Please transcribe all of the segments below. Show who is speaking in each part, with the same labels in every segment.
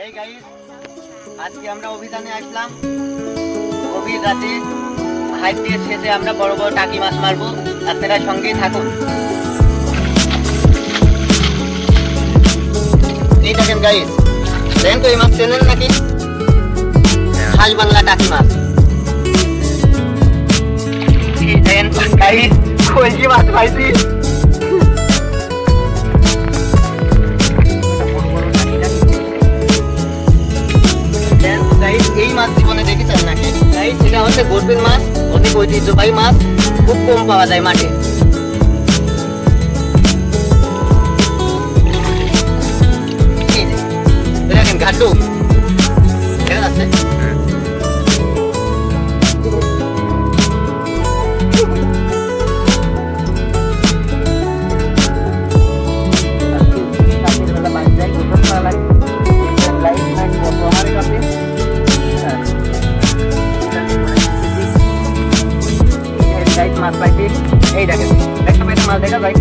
Speaker 1: এই গাইস, আজকে আমরা অভিযানে আসলাম। গভীর রাতে হাইট দিয়ে শেষে আমরা বড় বড় টাকি মাছ মারবো। আপনারা সঙ্গেই থাকুন। এই দেখেন গাইস, দেখেন তো এই মাছ চেনেন নাকি? খাল বাংলা টাকি মাছ। এই দেখেন গাইস, কলজি মাছ পাইছি। এই মাছ জীবনে দেখেছেন নাকি? এটা হচ্ছে গোরবিল মাছ, অনেক ঐতিহ্যবাহী মাছ, খুব কম পাওয়া যায় মাঠে। দেখেন ঘাটু দেখা যাচ্ছে। মাছ পাইছি, এই দেখেন একটা পেটে মাছ দেখা যায়।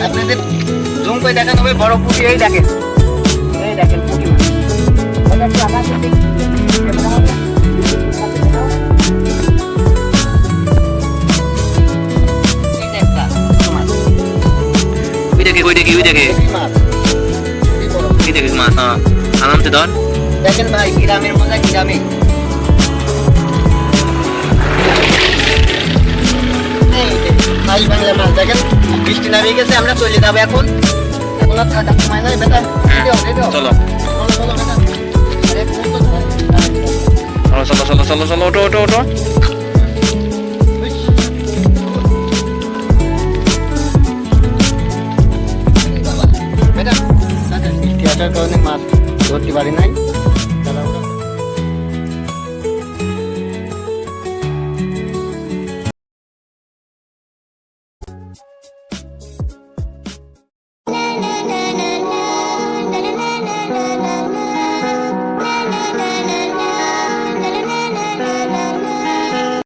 Speaker 1: আপনাদের জুম করে দেখানো হবে বড় পুঁটি। এই দেখেন, এই দেখেন পুঁটি মাছ। দেখেন ভাই, গ্রামের মজা গ্রামে। খাল বাংলা মাছ দেখেন, বৃষ্টি নামিয়ে গেছে, আমরা চলে যাবো এখন। এখন আর থাকার সময় নাই বেটা। চলো চলো চলো চলো চলো, ওটো ওটো ওটো। বেটা বৃষ্টি আসার কারণে মাছ ধরতে পারি নাই।